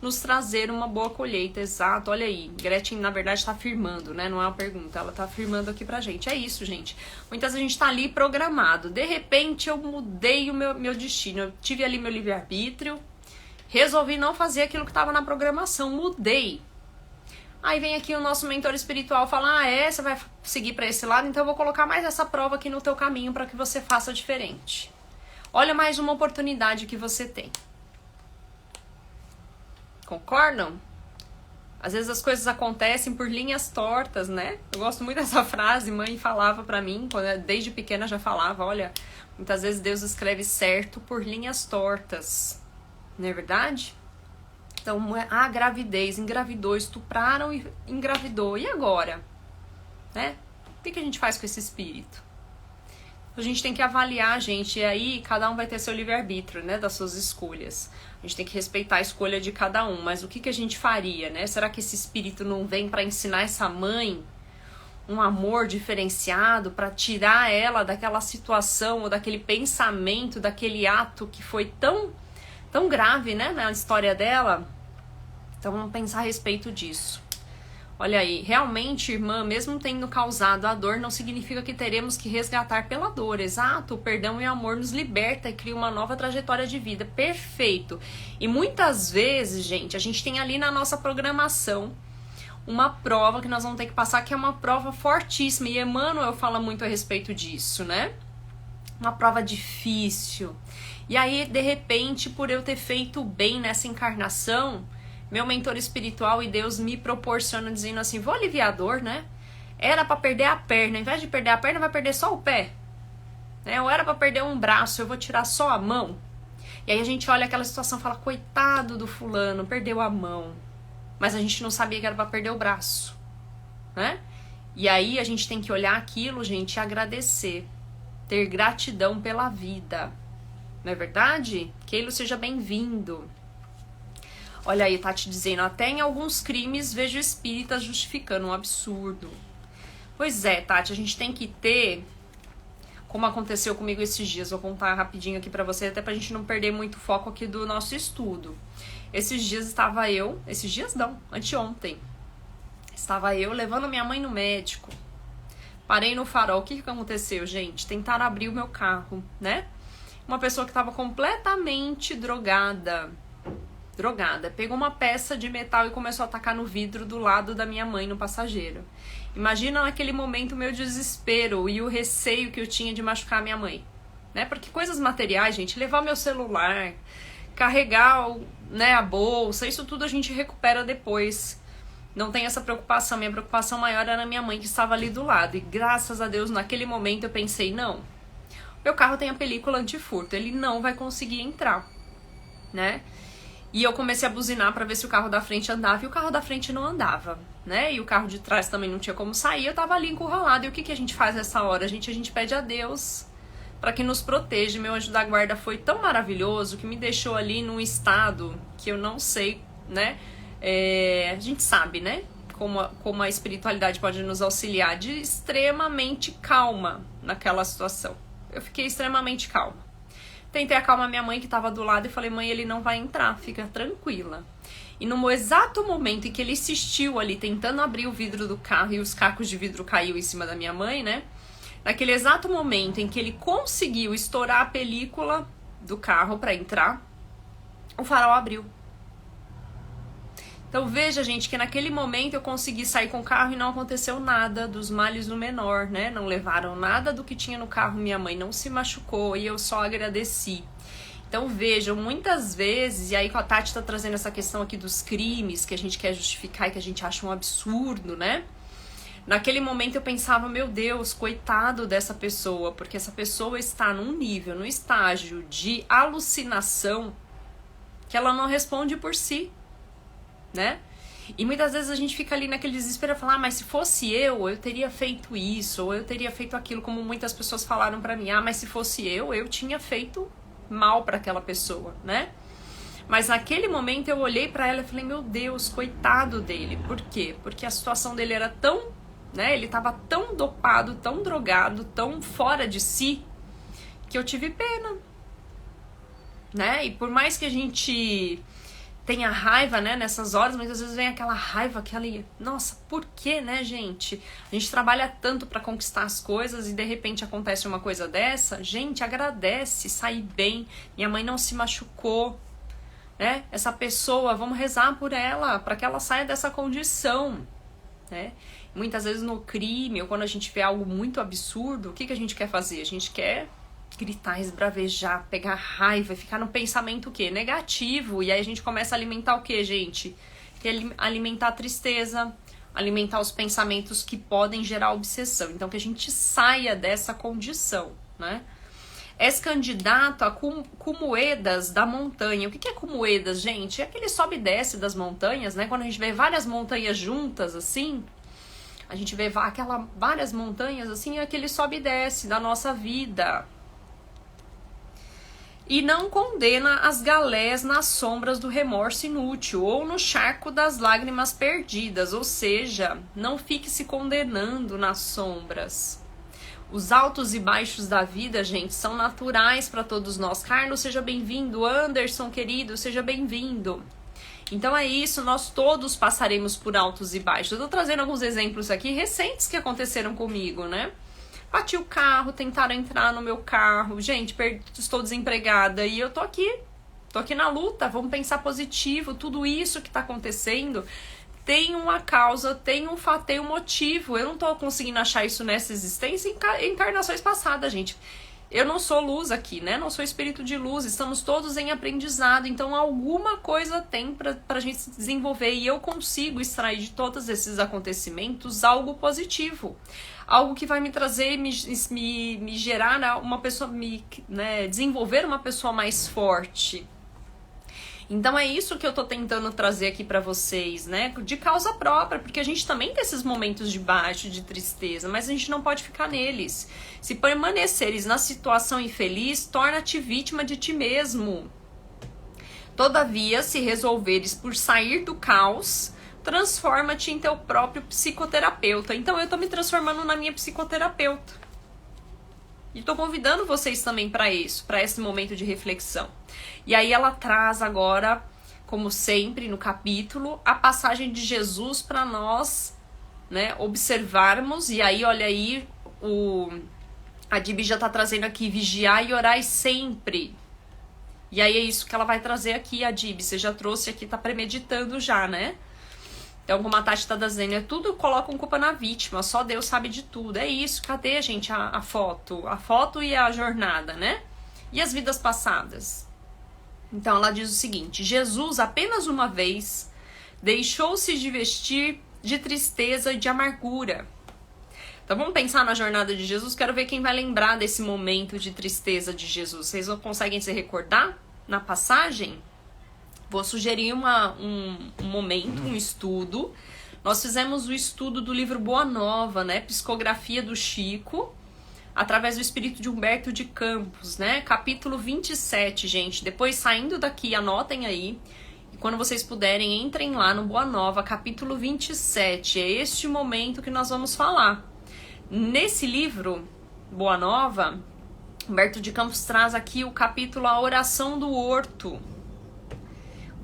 nos trazer uma boa colheita. Exato, olha aí, Gretchen na verdade está afirmando, né? Não é uma pergunta, ela está afirmando aqui pra gente. É isso, gente. Muitas vezes a gente tá ali programado, de repente eu mudei o meu destino, eu tive ali meu livre-arbítrio, resolvi não fazer aquilo que estava na programação, mudei. Aí vem aqui o nosso mentor espiritual falar, você vai seguir para esse lado, então eu vou colocar mais essa prova aqui no teu caminho para que você faça diferente. Olha mais uma oportunidade que você tem. Concordam? Às vezes as coisas acontecem por linhas tortas, né? Eu gosto muito dessa frase, mãe falava pra mim, desde pequena já falava, olha, muitas vezes Deus escreve certo por linhas tortas. Não é verdade? Então, a gravidez, engravidou, estupraram e engravidou. E agora? Né? O que a gente faz com esse espírito? A gente tem que avaliar, gente, e aí cada um vai ter seu livre-arbítrio, né, das suas escolhas. A gente tem que respeitar a escolha de cada um, mas o que a gente faria, né? Será que esse espírito não vem para ensinar essa mãe um amor diferenciado, para tirar ela daquela situação ou daquele pensamento, daquele ato que foi tão grave, né, na história dela? Então vamos pensar a respeito disso. Olha aí, realmente, irmã, mesmo tendo causado a dor, não significa que teremos que resgatar pela dor. Exato, o perdão e o amor nos liberta e cria uma nova trajetória de vida. Perfeito. E muitas vezes, gente, a gente tem ali na nossa programação uma prova que nós vamos ter que passar, que é uma prova fortíssima. E Emmanuel fala muito a respeito disso, né? Uma prova difícil. E aí, de repente, por eu ter feito bem nessa encarnação, meu mentor espiritual e Deus me proporciona dizendo assim, vou aliviar a dor, né? Era pra perder a perna, ao invés de perder a perna, vai perder só o pé. Né? Ou era pra perder um braço, eu vou tirar só a mão. E aí a gente olha aquela situação e fala, coitado do fulano, perdeu a mão. mas a gente não sabia que era pra perder o braço, né? E aí a gente tem que olhar aquilo, gente, e agradecer. Ter gratidão pela vida. Não é verdade? Keilo, seja bem-vindo. Olha aí, tá te dizendo, até em alguns crimes vejo espíritas justificando um absurdo. Pois é, Tati, a gente tem que ter, como aconteceu comigo esses dias, vou contar rapidinho aqui pra você, até pra gente não perder muito foco aqui do nosso estudo. Esses dias estava eu, esses dias não, anteontem, estava eu levando minha mãe no médico. Parei no farol, o que aconteceu, gente? Tentaram abrir o meu carro, né? Uma pessoa que estava completamente drogada, pegou uma peça de metal e começou a atacar no vidro do lado da minha mãe, no passageiro. Imagina naquele momento o meu desespero e o receio que eu tinha de machucar a minha mãe, né? Porque coisas materiais, gente, levar meu celular, carregar, né, a bolsa, isso tudo a gente recupera depois. Não tem essa preocupação, minha preocupação maior era a minha mãe que estava ali do lado. E graças a Deus, naquele momento eu pensei, não, meu carro tem a película antifurto, ele não vai conseguir entrar, né? E eu comecei a buzinar pra ver se o carro da frente andava, e o carro da frente não andava, né? E o carro de trás também não tinha como sair, eu tava ali encurralada. E o que a gente faz nessa hora? A gente pede a Deus pra que nos proteja. Meu anjo da guarda foi tão maravilhoso que me deixou ali num estado que eu não sei, né? A gente sabe, né? Como a espiritualidade pode nos auxiliar, de extremamente calma naquela situação. Eu fiquei extremamente calma. Tentei acalmar minha mãe que estava do lado e falei, mãe, ele não vai entrar, fica tranquila. E no exato momento em que ele insistiu ali, tentando abrir o vidro do carro e os cacos de vidro caiu em cima da minha mãe, né? Naquele exato momento em que ele conseguiu estourar a película do carro para entrar, o farol abriu. Então veja, gente, que naquele momento eu consegui sair com o carro e não aconteceu nada, dos males no menor, né? Não levaram nada do que tinha no carro, minha mãe não se machucou e eu só agradeci. Então vejam, muitas vezes, e aí a Tati tá trazendo essa questão aqui dos crimes que a gente quer justificar e que a gente acha um absurdo, né? Naquele momento eu pensava, meu Deus, coitado dessa pessoa, porque essa pessoa está num nível, num estágio de alucinação que ela não responde por si, né? E muitas vezes a gente fica ali naquele desespero e fala, mas se fosse eu teria feito isso, ou eu teria feito aquilo, como muitas pessoas falaram pra mim, mas se fosse eu tinha feito mal pra aquela pessoa, né? Mas naquele momento eu olhei pra ela e falei, meu Deus, coitado dele. Por quê? Porque a situação dele era tão, né, ele tava tão dopado, tão drogado, tão fora de si, que eu tive pena, né? E por mais que a gente tenha raiva, né, nessas horas, mas às vezes vem aquela raiva, nossa, por que, né, gente? A gente trabalha tanto pra conquistar as coisas e de repente acontece uma coisa dessa, gente, agradece, sai bem, minha mãe não se machucou, né? Essa pessoa, vamos rezar por ela, pra que ela saia dessa condição, né? Muitas vezes no crime, ou quando a gente vê algo muito absurdo, o que a gente quer fazer? A gente quer gritar, esbravejar, pegar raiva, ficar no pensamento o quê? Negativo. E aí a gente começa a alimentar o quê, gente? Alimentar a tristeza, alimentar os pensamentos que podem gerar obsessão. Então que a gente saia dessa condição, né? És candidato a Cumoedas da montanha. O que é Cumoedas, gente? É aquele sobe e desce das montanhas, né? Quando a gente vê várias montanhas juntas, assim, a gente vê várias montanhas, assim, é aquele sobe e desce da nossa vida. E não condena as galés nas sombras do remorso inútil ou no charco das lágrimas perdidas, ou seja, não fique se condenando nas sombras. Os altos e baixos da vida, gente, são naturais para todos nós. Carlos, seja bem-vindo. Anderson, querido, seja bem-vindo. Então é isso, nós todos passaremos por altos e baixos. Eu tô trazendo alguns exemplos aqui recentes que aconteceram comigo, né? Bati o carro, tentaram entrar no meu carro. Gente, estou desempregada e eu tô aqui na luta. Vamos pensar positivo. Tudo isso que tá acontecendo tem uma causa, tem um fato, tem um motivo. Eu não tô conseguindo achar isso nessa existência em encarnações passadas, gente. Eu não sou luz aqui, né? Não sou espírito de luz. Estamos todos em aprendizado. Então, alguma coisa tem pra gente se desenvolver. E eu consigo extrair de todos esses acontecimentos algo positivo. Algo que vai me trazer, me gerar uma pessoa, desenvolver uma pessoa mais forte. Então é isso que eu tô tentando trazer aqui pra vocês, né? De causa própria, porque a gente também tem esses momentos de baixo, de tristeza, mas a gente não pode ficar neles. Se permaneceres na situação infeliz, torna-te vítima de ti mesmo. Todavia, se resolveres por sair do caos, transforma-te em teu próprio psicoterapeuta. Então eu tô me transformando na minha psicoterapeuta. E tô convidando vocês também para isso, para esse momento de reflexão. E aí ela traz agora, como sempre no capítulo, a passagem de Jesus para nós, né, observarmos. E aí, olha aí, a Dibi já tá trazendo aqui, vigiar e orar sempre. E aí é isso que ela vai trazer aqui, a Dibi. Você já trouxe aqui, tá premeditando já, né? Então, como a Tati tá dizendo, é tudo colocam culpa na vítima, só Deus sabe de tudo. É isso, cadê, gente, a foto? A foto e a jornada, né? E as vidas passadas? Então, ela diz o seguinte: Jesus, apenas uma vez, deixou-se de vestir de tristeza e de amargura. Então, vamos pensar na jornada de Jesus. Quero ver quem vai lembrar desse momento de tristeza de Jesus. Vocês conseguem se recordar na passagem? Vou sugerir um momento, um estudo. Nós fizemos o estudo do livro Boa Nova, né? Psicografia do Chico, através do espírito de Humberto de Campos, né? Capítulo 27, gente. Depois, saindo daqui, anotem aí. E quando vocês puderem, entrem lá no Boa Nova, capítulo 27. É este momento que nós vamos falar. Nesse livro, Boa Nova, Humberto de Campos traz aqui o capítulo A Oração do Horto.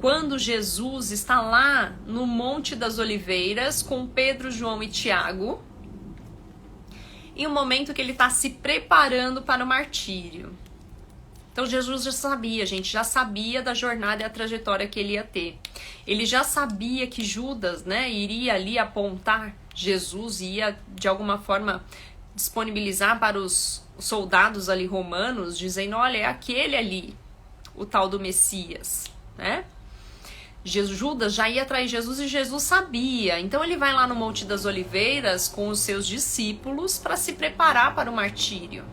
Quando Jesus está lá no Monte das Oliveiras com Pedro, João e Tiago, em um momento que ele está se preparando para o martírio. Então Jesus já sabia, gente, já sabia da jornada e a trajetória que ele ia ter. Ele já sabia que Judas, né, iria ali apontar Jesus e ia, de alguma forma, disponibilizar para os soldados ali romanos, dizendo, olha, é aquele ali, o tal do Messias, né? Judas já ia trair Jesus e Jesus sabia. Então ele vai lá no Monte das Oliveiras com os seus discípulos para se preparar para o martírio.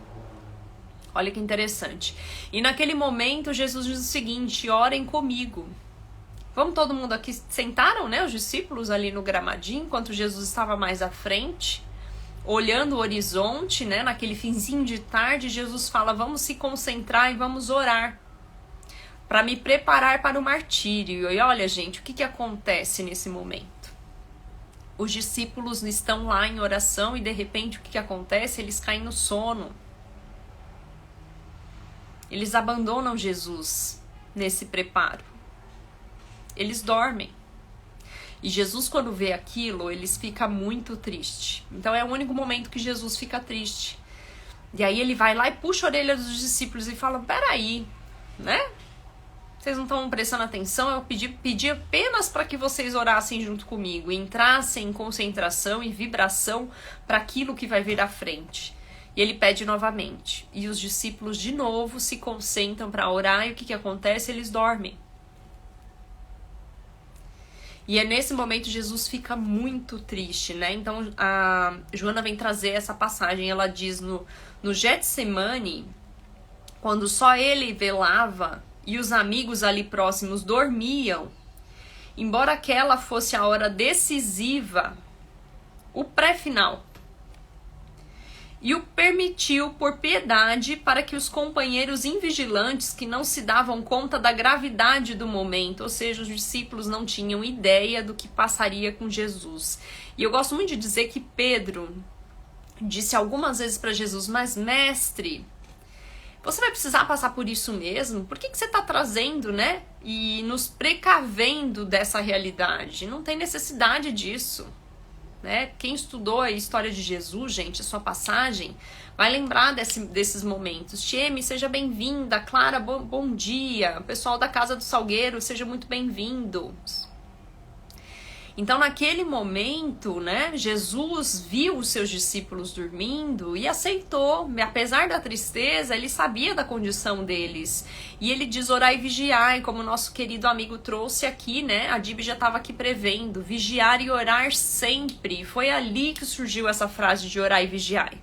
Olha que interessante. E naquele momento Jesus diz o seguinte: orem comigo. Vamos todo mundo aqui. Sentaram, né, os discípulos ali no gramadinho, enquanto Jesus estava mais à frente, olhando o horizonte, né, naquele finzinho de tarde. Jesus fala, vamos se concentrar e vamos orar para me preparar para o martírio. E olha, gente, o que acontece nesse momento? Os discípulos estão lá em oração e de repente o que acontece? Eles caem no sono. Eles abandonam Jesus nesse preparo. Eles dormem. E Jesus, quando vê aquilo, ele fica muito triste. Então é o único momento que Jesus fica triste. E aí ele vai lá e puxa a orelha dos discípulos e fala, peraí, né? Vocês não estão prestando atenção, eu pedi apenas para que vocês orassem junto comigo, entrassem em concentração e vibração para aquilo que vai vir à frente. E ele pede novamente. E os discípulos de novo se concentram para orar e o que acontece? Eles dormem. E é nesse momento Jesus fica muito triste, né? Então a Joana vem trazer essa passagem, ela diz no Getsemane, quando só ele velava e os amigos ali próximos dormiam, embora aquela fosse a hora decisiva, o pré-final, e o permitiu por piedade para que os companheiros invigilantes que não se davam conta da gravidade do momento, ou seja, os discípulos não tinham ideia do que passaria com Jesus. E eu gosto muito de dizer que Pedro disse algumas vezes para Jesus, mas mestre, você vai precisar passar por isso mesmo? Por que você está trazendo, né? E nos precavendo dessa realidade? Não tem necessidade disso, né? Quem estudou a história de Jesus, gente, a sua passagem, vai lembrar desses momentos. Tieme, seja bem-vinda. Clara, bom dia. Pessoal da Casa do Salgueiro, sejam muito bem-vindos. Então, naquele momento, né, Jesus viu os seus discípulos dormindo e aceitou. Apesar da tristeza, ele sabia da condição deles. E ele diz orar e vigiar, como o nosso querido amigo trouxe aqui, né? A Dib já estava aqui prevendo, vigiar e orar sempre. Foi ali que surgiu essa frase de orar e vigiar.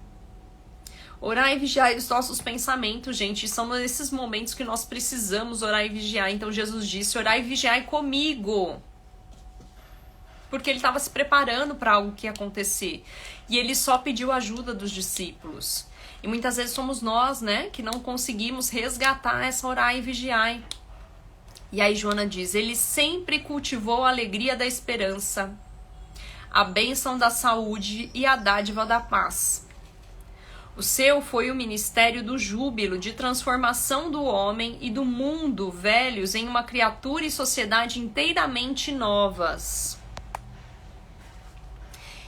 Orar e vigiar os nossos pensamentos, gente. São nesses momentos que nós precisamos orar e vigiar. Então Jesus disse, orar e vigiar comigo. Porque ele estava se preparando para algo que ia acontecer. E ele só pediu ajuda dos discípulos. E muitas vezes somos nós, né, que não conseguimos resgatar essa orar e vigiar. E aí Joana diz, ele sempre cultivou a alegria da esperança, a bênção da saúde e a dádiva da paz. O seu foi o ministério do júbilo, de transformação do homem e do mundo velhos em uma criatura e sociedade inteiramente novas.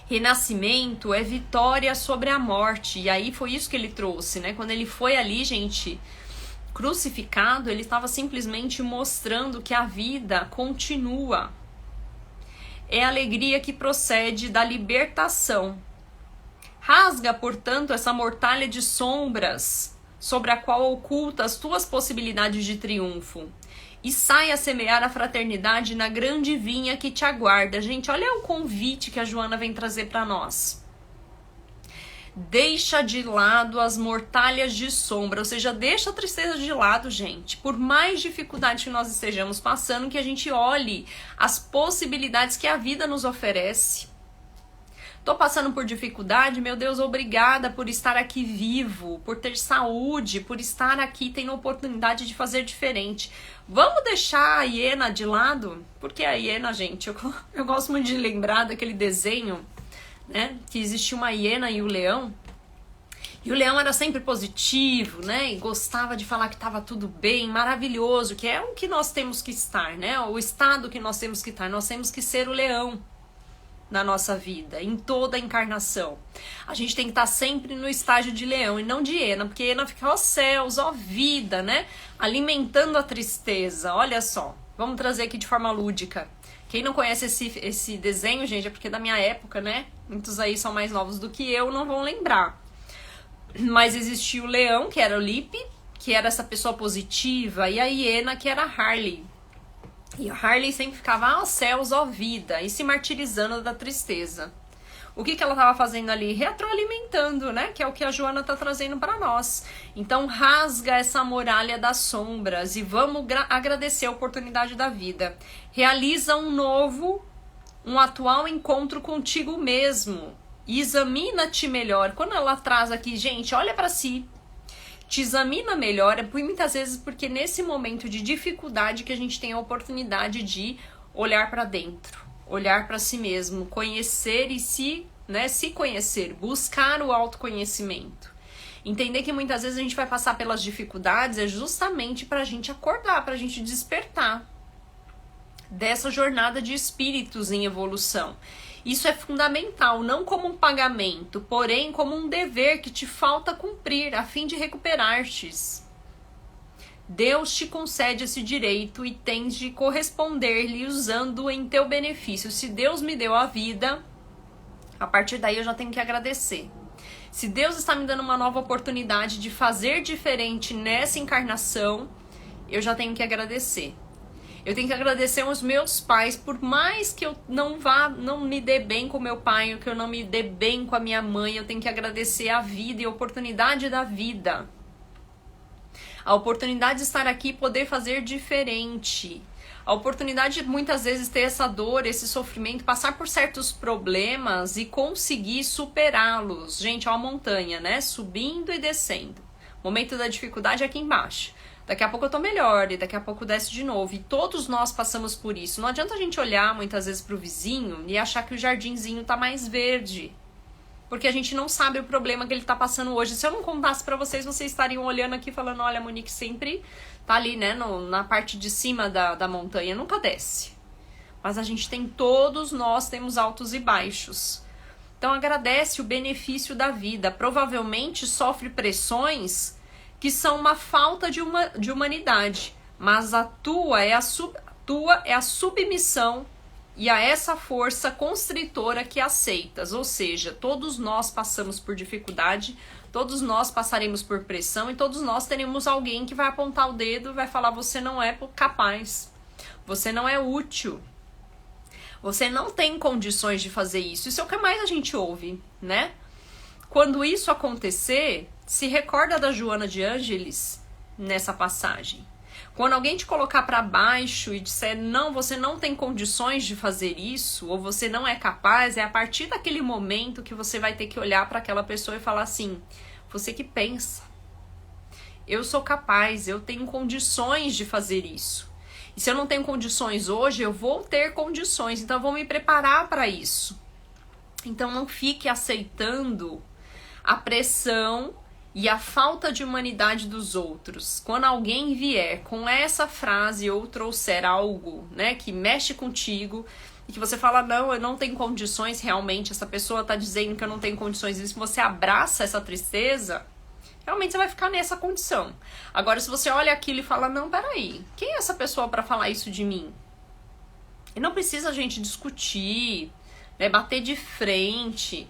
Renascimento é vitória sobre a morte. E aí foi isso que ele trouxe, né? Quando ele foi ali, gente, crucificado, ele estava simplesmente mostrando que a vida continua. É a alegria que procede da libertação. Rasga, portanto, essa mortalha de sombras sobre a qual oculta as tuas possibilidades de triunfo. E sai a semear a fraternidade na grande vinha que te aguarda. Gente, olha o convite que a Joana vem trazer para nós. Deixa de lado as mortalhas de sombra, ou seja, deixa a tristeza de lado, gente. Por mais dificuldade que nós estejamos passando, que a gente olhe as possibilidades que a vida nos oferece. Tô passando por dificuldade, meu Deus, obrigada por estar aqui vivo, por ter saúde, por estar aqui tendo a oportunidade de fazer diferente. Vamos deixar a hiena de lado? Porque a hiena, gente, eu gosto muito de lembrar daquele desenho, né, que existia uma hiena e o leão. E o leão era sempre positivo, né, e gostava de falar que estava tudo bem, maravilhoso, que é o que nós temos que estar, né, o estado que nós temos que estar. Nós temos que ser o leão na nossa vida, em toda a encarnação. A gente tem que estar sempre no estágio de leão e não de hiena, porque hiena fica, ó céus, ó vida, né? Alimentando a tristeza. Olha só, vamos trazer aqui de forma lúdica. Quem não conhece esse desenho, gente, é porque é da minha época, né? Muitos aí são mais novos do que eu, não vão lembrar. Mas existia o leão, que era o Lipe, que era essa pessoa positiva, e a hiena, que era a Harley. E a Harley sempre ficava, ó céus, ó vida, e se martirizando da tristeza. O que ela estava fazendo ali? Retroalimentando, né? Que é o que a Joana está trazendo para nós. Então, rasga essa muralha das sombras e vamos agradecer a oportunidade da vida. Realiza um atual encontro contigo mesmo. E examina-te melhor. Quando ela traz aqui, gente, olha para si. Te examina melhor, muitas vezes porque nesse momento de dificuldade que a gente tem a oportunidade de olhar para dentro, olhar para si mesmo, conhecer e se conhecer, buscar o autoconhecimento. Entender que muitas vezes a gente vai passar pelas dificuldades é justamente para a gente acordar, para a gente despertar dessa jornada de espíritos em evolução. Isso é fundamental, não como um pagamento, porém como um dever que te falta cumprir a fim de recuperar-te. Deus te concede esse direito e tens de corresponder-lhe usando-o em teu benefício. Se Deus me deu a vida, a partir daí eu já tenho que agradecer. Se Deus está me dando uma nova oportunidade de fazer diferente nessa encarnação, eu já tenho que agradecer. Eu tenho que agradecer aos meus pais, por mais que eu não me dê bem com meu pai, ou que eu não me dê bem com a minha mãe, eu tenho que agradecer a vida e a oportunidade da vida. A oportunidade de estar aqui e poder fazer diferente. A oportunidade de muitas vezes ter essa dor, esse sofrimento, passar por certos problemas e conseguir superá-los. Gente, ó a montanha, né? Subindo e descendo. O momento da dificuldade é aqui embaixo. Daqui a pouco eu tô melhor e daqui a pouco desce de novo. E todos nós passamos por isso. Não adianta a gente olhar muitas vezes pro vizinho e achar que o jardinzinho tá mais verde. Porque a gente não sabe o problema que ele tá passando hoje. Se eu não contasse pra vocês, vocês estariam olhando aqui falando, olha, a Monique sempre tá ali, né, na parte de cima da montanha, nunca desce. Mas todos nós temos altos e baixos. Então agradece o benefício da vida. Provavelmente sofre pressões que são uma falta de humanidade, mas a tua é a submissão e a essa força constritora que aceitas. Ou seja, todos nós passamos por dificuldade, todos nós passaremos por pressão e todos nós teremos alguém que vai apontar o dedo e vai falar, você não é capaz, você não é útil, você não tem condições de fazer isso. Isso é o que mais a gente ouve, né? Quando isso acontecer, Se recorda da Joana de Ângeles nessa passagem. Quando alguém te colocar para baixo e disser, não, você não tem condições de fazer isso, ou você não é capaz, é a partir daquele momento que você vai ter que olhar para aquela pessoa e falar assim, você que pensa, eu sou capaz, eu tenho condições de fazer isso. E se eu não tenho condições hoje, eu vou ter condições, então eu vou me preparar para isso. Então não fique aceitando a pressão e a falta de humanidade dos outros. Quando alguém vier com essa frase ou trouxer algo, né, que mexe contigo e que você fala, não, eu não tenho condições realmente, essa pessoa tá dizendo que eu não tenho condições, e se você abraça essa tristeza, realmente você vai ficar nessa condição. Agora, se você olha aquilo e fala, não, peraí, quem é essa pessoa para falar isso de mim? E não precisa a gente discutir, né, bater de frente.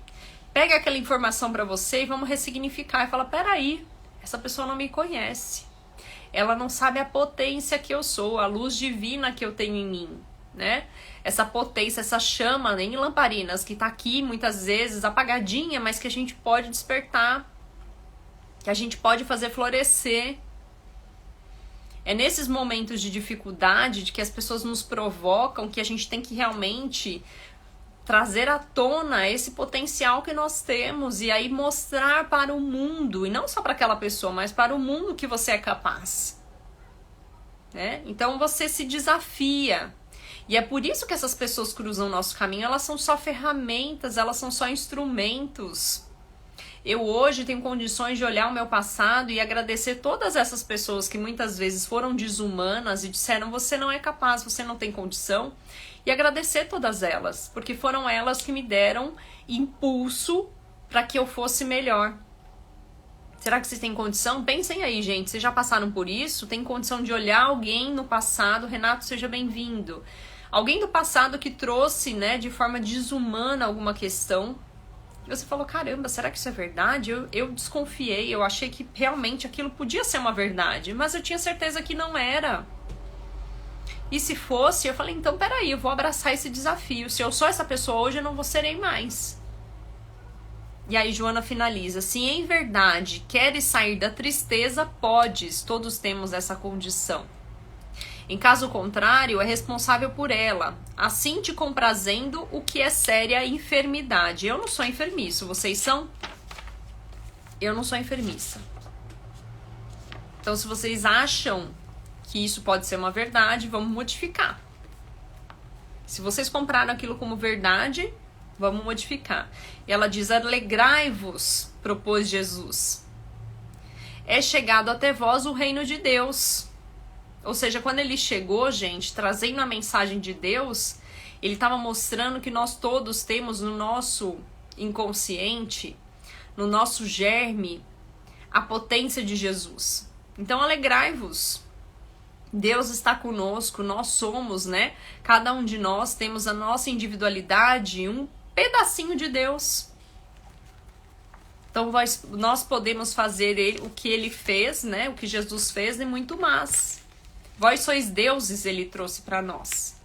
Pega aquela informação para você e vamos ressignificar. E fala, peraí, essa pessoa não me conhece. Ela não sabe a potência que eu sou, a luz divina que eu tenho em mim, né? Essa potência, essa chama, né, em lamparinas, que tá aqui muitas vezes apagadinha, mas que a gente pode despertar, que a gente pode fazer florescer. É nesses momentos de dificuldade, de que as pessoas nos provocam, que a gente tem que realmente trazer à tona esse potencial que nós temos e aí mostrar para o mundo, e não só para aquela pessoa, mas para o mundo que você é capaz, né? Então você se desafia. E é por isso que essas pessoas cruzam o nosso caminho, elas são só ferramentas, elas são só instrumentos. Eu hoje tenho condições de olhar o meu passado e agradecer todas essas pessoas que muitas vezes foram desumanas e disseram, você não é capaz, você não tem condição. E agradecer todas elas, porque foram elas que me deram impulso para que eu fosse melhor. Será que vocês têm condição? Pensem aí, gente, vocês já passaram por isso? Tem condição de olhar alguém no passado? Renato, seja bem-vindo. Alguém do passado que trouxe, né, de forma desumana alguma questão. E você falou, caramba, será que isso é verdade? Eu desconfiei, eu achei que realmente aquilo podia ser uma verdade, mas eu tinha certeza que não era. E se fosse, eu falei, então peraí, eu vou abraçar esse desafio. Se eu sou essa pessoa hoje, eu não vou serei mais. E aí Joana finaliza, se em verdade queres sair da tristeza, podes, todos temos essa condição. Em caso contrário, é responsável por ela, assim te comprazendo o que é séria enfermidade. Eu não sou enfermiço, vocês são? Eu não sou enfermiça. Então, se vocês acham que isso pode ser uma verdade, vamos modificar. Se vocês compraram aquilo como verdade, vamos modificar. E ela diz, alegrai-vos, propôs Jesus. É chegado até vós o reino de Deus. Ou seja, quando ele chegou, gente, trazendo a mensagem de Deus, ele estava mostrando que nós todos temos no nosso inconsciente, no nosso germe, a potência de Jesus. Então, alegrai-vos. Deus está conosco, nós somos, né? Cada um de nós temos a nossa individualidade, um pedacinho de Deus. Então nós podemos fazer o que ele fez, né? O que Jesus fez e muito mais. Vós sois deuses, ele trouxe para nós.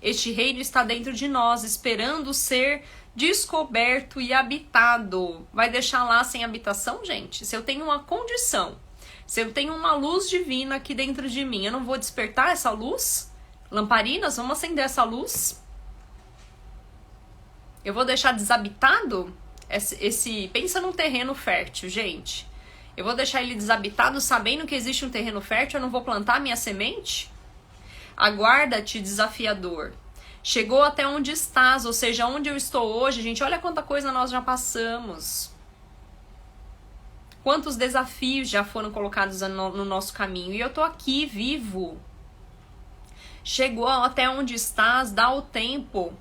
Este reino está dentro de nós, esperando ser descoberto e habitado. Vai deixar lá sem habitação, gente? Se eu tenho uma condição, se eu tenho uma luz divina aqui dentro de mim, eu não vou despertar essa luz? Lamparinas, vamos acender essa luz? Eu vou deixar desabitado? Pensa num terreno fértil, gente. Eu vou deixar ele desabitado sabendo que existe um terreno fértil, eu não vou plantar minha semente? Aguarda-te, desafiador. Chegou até onde estás, ou seja, onde eu estou hoje, gente, olha quanta coisa nós já passamos. Quantos desafios já foram colocados no nosso caminho. E eu tô aqui, vivo. Chegou até onde estás, dá o tempo,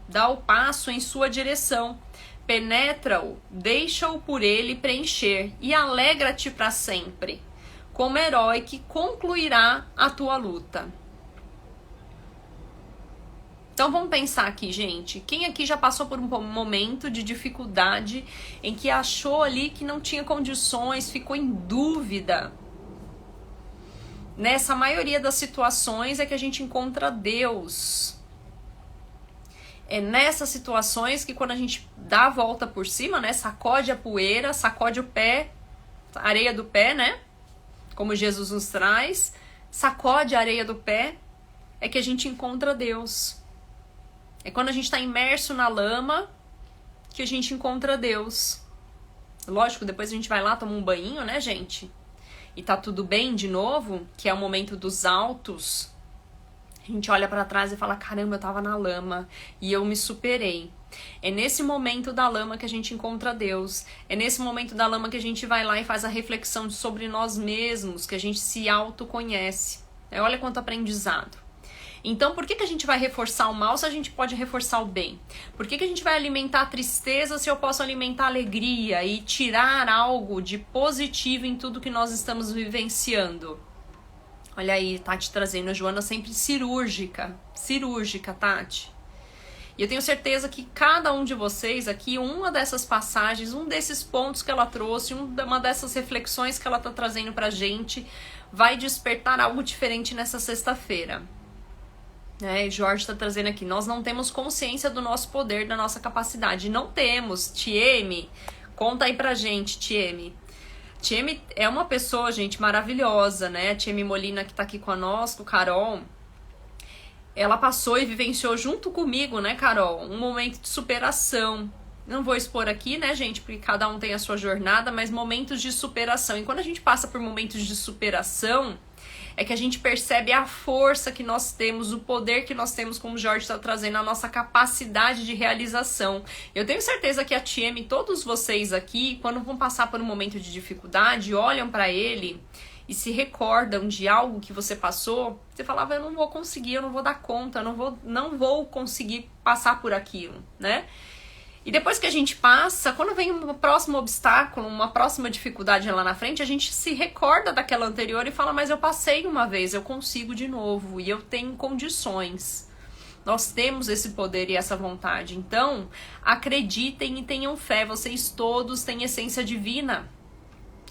dá o passo em sua direção. Penetra-o, deixa-o por ele preencher e alegra-te para sempre, como herói que concluirá a tua luta. Então vamos pensar aqui, gente. Quem aqui já passou por um momento de dificuldade em que achou ali que não tinha condições, ficou em dúvida? Nessa maioria das situações é que a gente encontra Deus. É nessas situações que quando a gente dá a volta por cima, né, sacode a poeira, sacode o pé areia do pé, né? Como Jesus nos traz, sacode a areia do pé, é que a gente encontra Deus. É quando a gente está imerso na lama que a gente encontra Deus. Lógico, depois a gente vai lá, toma um banho, né, gente? E tá tudo bem de novo, que é o momento dos altos. A gente olha para trás e fala, caramba, eu tava na lama e eu me superei. É nesse momento da lama que a gente encontra Deus. É nesse momento da lama que a gente vai lá e faz a reflexão sobre nós mesmos, que a gente se autoconhece. Olha quanto aprendizado. Então, por que a gente vai reforçar o mal se a gente pode reforçar o bem? Por que a gente vai alimentar a tristeza se eu posso alimentar a alegria e tirar algo de positivo em tudo que nós estamos vivenciando? Olha aí, Tati trazendo a Joana sempre cirúrgica, Tati. E eu tenho certeza que cada um de vocês aqui, uma dessas passagens, um desses pontos que ela trouxe, uma dessas reflexões que ela está trazendo pra gente, vai despertar algo diferente nessa sexta-feira. Jorge está trazendo aqui, nós não temos consciência do nosso poder, da nossa capacidade. Não temos. Tieme, conta aí pra gente, Tieme. Tieme é uma pessoa, gente, maravilhosa, né? A Tieme Molina que tá aqui conosco, Carol. Ela passou e vivenciou junto comigo, né, Carol? Um momento de superação. Não vou expor aqui, né, gente? Porque cada um tem a sua jornada, mas momentos de superação. E quando a gente passa por momentos de superação, é que a gente percebe a força que nós temos, o poder que nós temos, como o Jorge está trazendo, a nossa capacidade de realização. Eu tenho certeza que a Tieme, todos vocês aqui, quando vão passar por um momento de dificuldade, olham para ele e se recordam de algo que você passou, você falava, eu não vou conseguir, eu não vou dar conta, eu não vou conseguir passar por aquilo, né? E depois que a gente passa, quando vem um próximo obstáculo, uma próxima dificuldade lá na frente, a gente se recorda daquela anterior e fala, mas eu passei uma vez, eu consigo de novo e eu tenho condições. Nós temos esse poder e essa vontade. Então, acreditem e tenham fé, vocês todos têm essência divina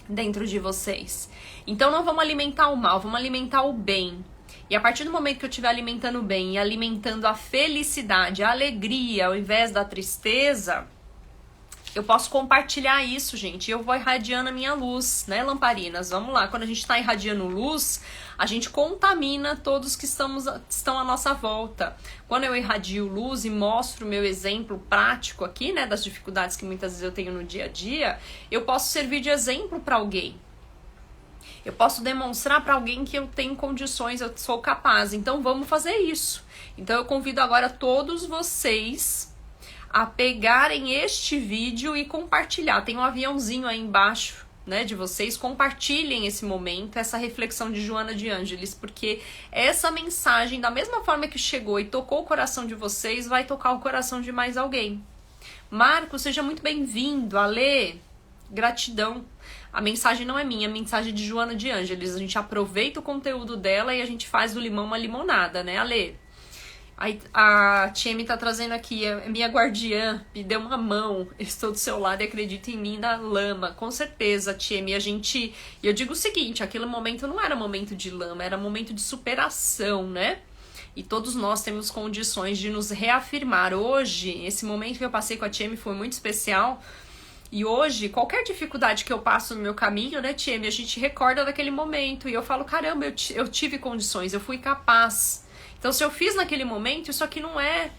dentro de vocês. Então não vamos alimentar o mal, vamos alimentar o bem. E a partir do momento que eu estiver alimentando o bem e alimentando a felicidade, a alegria, ao invés da tristeza, eu posso compartilhar isso, gente. Eu vou irradiando a minha luz, né, lamparinas? Vamos lá. Quando a gente está irradiando luz, a gente contamina todos que estão à nossa volta. Quando eu irradio luz e mostro o meu exemplo prático aqui, né, das dificuldades que muitas vezes eu tenho no dia a dia, eu posso servir de exemplo para alguém. Eu posso demonstrar para alguém que eu tenho condições, eu sou capaz. Então vamos fazer isso. Então eu convido agora todos vocês a pegarem este vídeo e compartilhar. Tem um aviãozinho aí embaixo, né, de vocês. Compartilhem esse momento, essa reflexão de Joana de Ângeles, porque essa mensagem, da mesma forma que chegou e tocou o coração de vocês, vai tocar o coração de mais alguém. Marcos, seja muito bem-vindo. Alê, gratidão. A mensagem não é minha, a mensagem é de Joana de Ângeles. A gente aproveita o conteúdo dela e a gente faz do limão uma limonada, né, Alê? Aí, a Tieme tá trazendo aqui, minha guardiã, me deu uma mão, estou do seu lado e acredita em mim na lama. Com certeza, Tieme, E eu digo o seguinte, aquele momento não era momento de lama, era momento de superação, né? E todos nós temos condições de nos reafirmar. Hoje, esse momento que eu passei com a Tieme foi muito especial. E hoje, qualquer dificuldade que eu passo no meu caminho, né, Tieme, a gente recorda daquele momento. E eu falo, caramba, eu tive condições, eu fui capaz. Então, se eu fiz naquele momento, isso aqui não é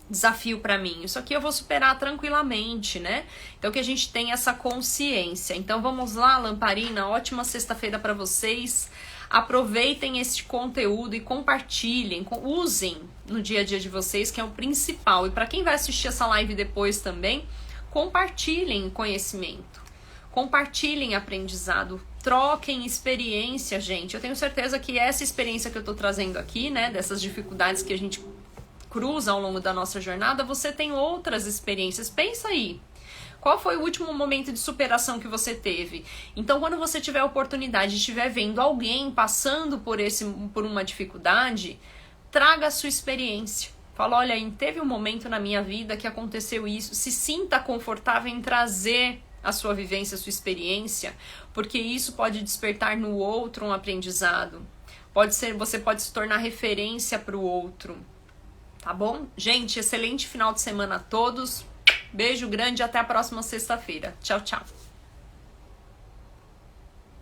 desafio pra mim. Isso aqui eu vou superar tranquilamente, né? Então, que a gente tenha essa consciência. Então, vamos lá, lamparina. Ótima sexta-feira pra vocês. Aproveitem este conteúdo e compartilhem, usem no dia a dia de vocês, que é o principal. E pra quem vai assistir essa live depois também, compartilhem conhecimento, compartilhem aprendizado, troquem experiência, gente. Eu tenho certeza que essa experiência que eu tô trazendo aqui, né, dessas dificuldades que a gente cruza ao longo da nossa jornada, você tem outras experiências. Pensa aí, qual foi o último momento de superação que você teve? Então, quando você tiver a oportunidade, estiver vendo alguém passando por uma dificuldade, traga a sua experiência. Fala, olha, teve um momento na minha vida que aconteceu isso. Se sinta confortável em trazer a sua vivência, a sua experiência, porque isso pode despertar no outro um aprendizado. Você pode se tornar referência para o outro. Tá bom? Gente, excelente final de semana a todos. Beijo grande e até a próxima sexta-feira. Tchau, tchau.